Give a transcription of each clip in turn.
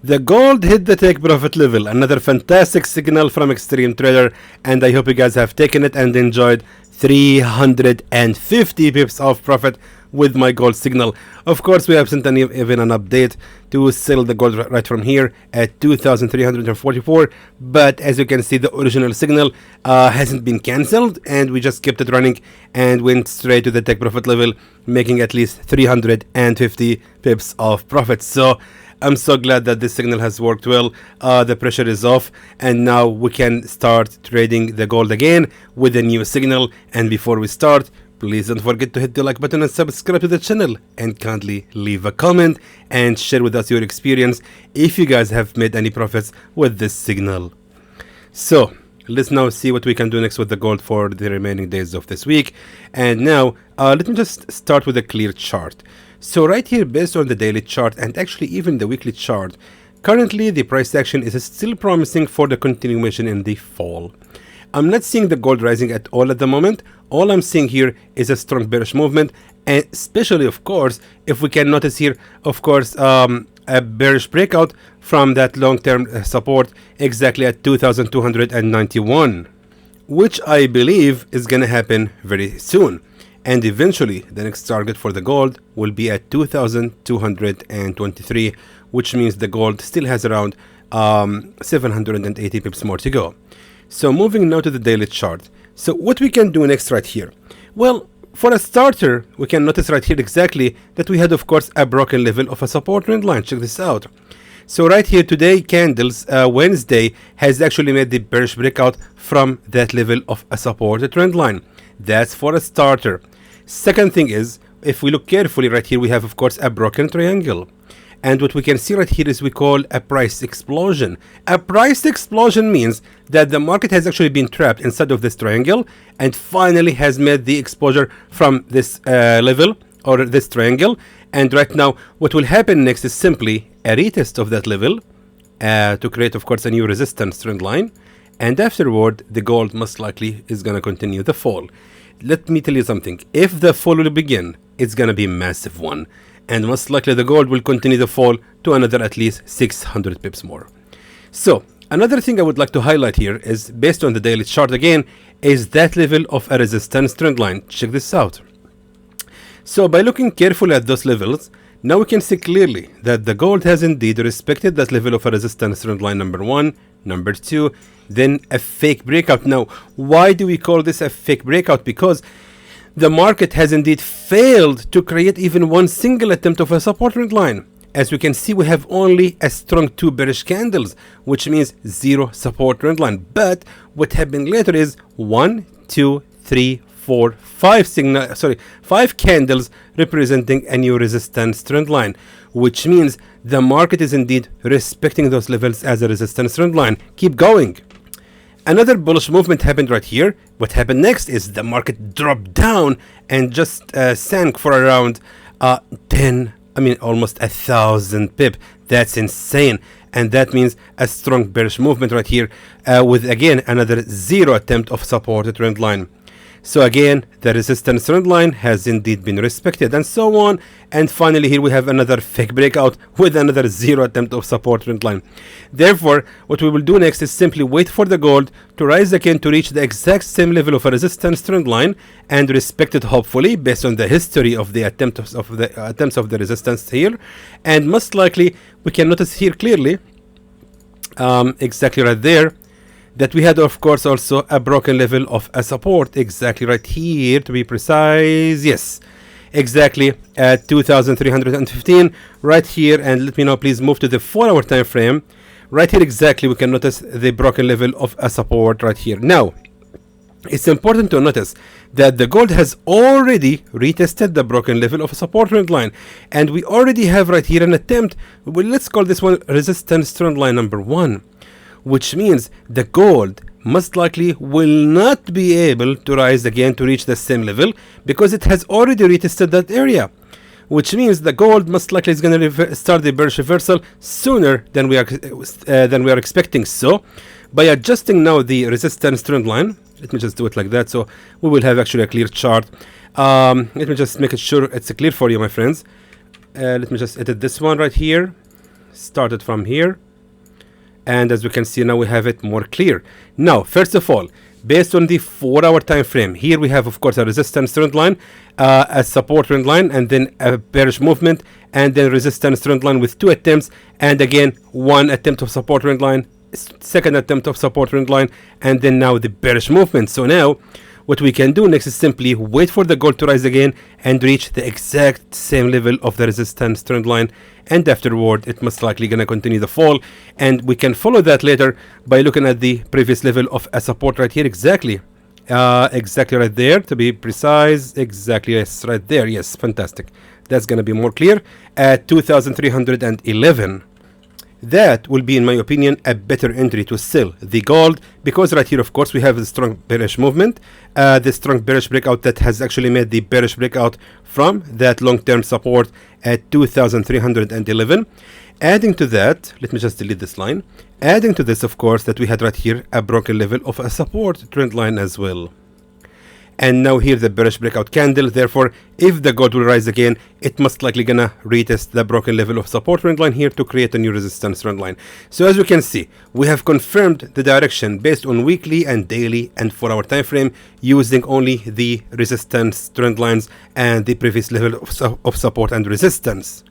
The gold hit the take profit level, another fantastic signal from Xtreme Trader, and I hope you guys have taken it and enjoyed 350 pips of profit with my gold signal. Of course, we have sent even an update to sell the gold right from here at 2,344, but as you can see, the original signal hasn't been cancelled, and we just kept it running and went straight to the take profit level, making at least 350 pips of profit. So I'm so glad that this signal has worked well. The pressure is off, and now we can start trading the gold again with a new signal. And before we start, please don't forget to hit the like button and subscribe to the channel, and kindly leave a comment and share with us your experience if you guys have made any profits with this signal. So let's now see what we can do next with the gold for the remaining days of this week. And now let me just start with a clear chart. So right here, based on the daily chart and actually even the weekly chart, currently the price action is still promising for the continuation in the fall. I'm not seeing the gold rising at all at the moment. All I'm seeing here is a strong bearish movement, and especially, of course, if we can notice here, of course, a bearish breakout from that long-term support exactly at 2,291, which I believe is going to happen very soon. And eventually, the next target for the gold will be at 2,223, which means the gold still has around 780 pips more to go. So moving now to the daily chart. So what we can do next right here? Well, for a starter, we can notice right here exactly that we had, of course, a broken level of a support trend line. Check this out. So right here today, candles, Wednesday, has actually made the bearish breakout from that level of a support trend line. That's for a starter. Second thing is, if we look carefully right here, we have, of course, a broken triangle. And what we can see right here is we call a price explosion. A price explosion means that the market has actually been trapped inside of this triangle and finally has made the exposure from this level or this triangle. And right now, what will happen next is simply a retest of that level to create, of course, a new resistance trend line. And afterward, the gold most likely is going to continue the fall. Let me tell you something. If the fall will begin, it's going to be a massive one. And most likely the gold will continue to fall to another at least 600 pips more. So another thing I would like to highlight here is, based on the daily chart again, is that level of a resistance trend line. Check this out. So by looking carefully at those levels, now we can see clearly that the gold has indeed respected that level of a resistance trend line number 1, number 2, then a fake breakout. Now, why do we call this a fake breakout? Because the market has indeed failed to create even one single attempt of a support trend line. As we can see, we have only a strong 2 bearish candles, which means 0 support trend line. But what happened later is 1, 2, 3, 4, 5 candles representing a new resistance trend line, which means the market is indeed respecting those levels as a resistance trend line. Keep going. Another bullish movement happened right here. What happened next is the market dropped down and just sank for around almost 1,000 pip. That's insane. And that means a strong bearish movement right here with again another 0 attempt of support trend line. So again, the resistance trend line has indeed been respected, and so on. And finally, here we have another fake breakout with another 0 attempt of support trend line. Therefore, what we will do next is simply wait for the gold to rise again to reach the exact same level of a resistance trend line and respect it, hopefully, based on the history of the attempts of the resistance here. And most likely, we can notice here clearly, exactly right there, that we had, of course, also a broken level of a support exactly right here, to be precise. Yes, exactly at 2,315 right here. And let me now please move to the 4-hour time frame. Right here exactly we can notice the broken level of a support right here. Now it's important to notice that the gold has already retested the broken level of a support trend line, and we already have right here an attempt. Well, let's call this one resistance trend line number 1, which means the gold most likely will not be able to rise again to reach the same level because it has already retested that area, which means the gold most likely is going to start the bearish reversal sooner than we are expecting. So by adjusting now the resistance trend line, let me just do it like that so we will have actually a clear chart. Let me just make it sure it's clear for you, my friends. Let me just edit this one right here. started from here, and as we can see now we have it more clear. Now first of all, based on the 4-hour time frame, here we have of course a resistance trend line, a support trend line, and then a bearish movement, and then resistance trend line with 2 attempts, and again 1 attempt of support trend line, second attempt of support trend line, and then now the bearish movement. So now what we can do next is simply wait for the gold to rise again and reach the exact same level of the resistance trend line, and afterward it most likely gonna continue the fall, and we can follow that later by looking at the previous level of a support right here, exactly right there to be precise. Exactly, yes, right there. Yes, fantastic. That's gonna be more clear at 2311. That will be, in my opinion, a better entry to sell the gold, because right here of course we have the strong bearish movement, the strong bearish breakout that has actually made the bearish breakout from that long-term support at 2311. Adding to that, let me just delete this line. Adding to this, of course, that we had right here a broken level of a support trend line as well. And now here the bearish breakout candle. Therefore, if the gold will rise again, it most likely gonna retest the broken level of support trend line here to create a new resistance trend line. So as you can see, we have confirmed the direction based on weekly and daily and 4-hour time frame using only the resistance trend lines and the previous level of support and resistance.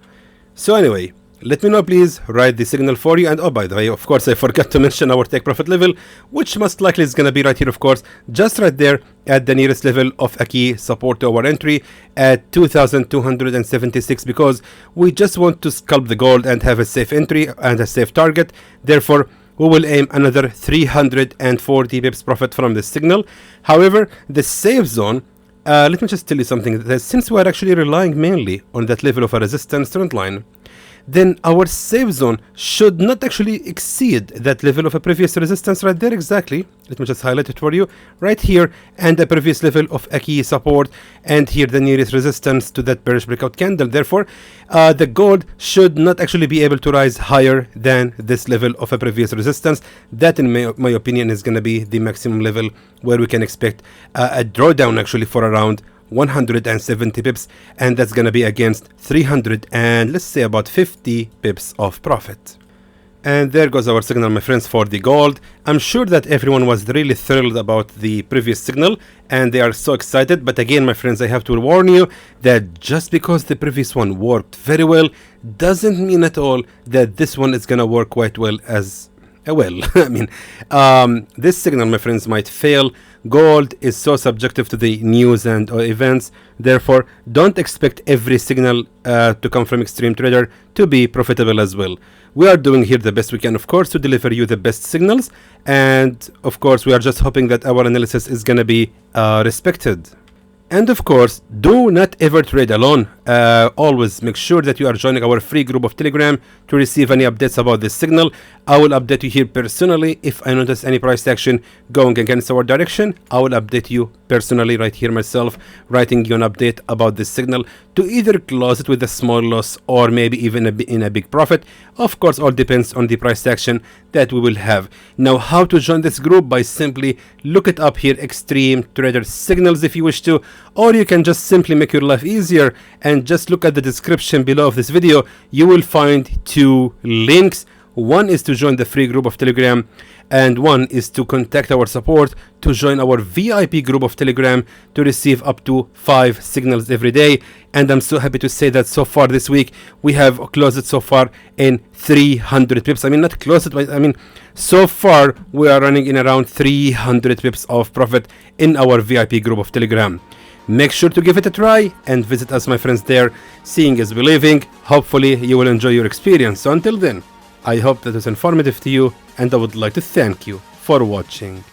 So anyway, let me know please, write the signal for you. And oh, by the way, of course I forgot to mention our take profit level, which most likely is going to be right here, of course, just right there at the nearest level of a key support to our entry at 2276, because we just want to scalp the gold and have a safe entry and a safe target. Therefore we will aim another 340 pips profit from this signal. However, the safe zone, let me just tell you something, that since we are actually relying mainly on that level of a resistance trend line, then our safe zone should not actually exceed that level of a previous resistance right there. Exactly, let me just highlight it for you right here, and the previous level of a key support, and here the nearest resistance to that bearish breakout candle. Therefore the gold should not actually be able to rise higher than this level of a previous resistance. That, in my opinion, is going to be the maximum level where we can expect a drawdown actually for around 170 pips, and that's gonna be against 300 and let's say about 50 pips of profit. And there goes our signal, my friends, for the gold. I'm sure that everyone was really thrilled about the previous signal and they are so excited, but again, my friends, I have to warn you that just because the previous one worked very well doesn't mean at all that this one is gonna work quite well as well. I mean, this signal, my friends, might fail. Gold is so subjective to the news and events. Therefore, don't expect every signal to come from Xtreme Trader to be profitable as well. We are doing here the best we can, of course, to deliver you the best signals, and of course we are just hoping that our analysis is gonna be respected. And of course, do not ever trade alone. Always make sure that you are joining our free group of Telegram to receive any updates about this signal. I will update you here personally. If I notice any price action going against our direction, I will update you personally right here myself, writing you an update about this signal to either close it with a small loss or maybe even in a big profit. Of course, all depends on the price action that we will have. Now, how to join this group? By simply look it up here, Xtreme Trader Signals, if you wish to, or you can just simply make your life easier and just look at the description below of this video. You will find 2 links. One is to join the free group of Telegram, and one is to contact our support to join our VIP group of Telegram to receive up to 5 signals every day. And I'm so happy to say that so far this week we have closed it so far in 300 pips. I mean, not closed it, but I mean so far we are running in around 300 pips of profit in our VIP group of Telegram. Make sure to give it a try and visit us, my friends, there. Seeing is believing. Hopefully you will enjoy your experience. So until then, I hope that was informative to you, and I would like to thank you for watching.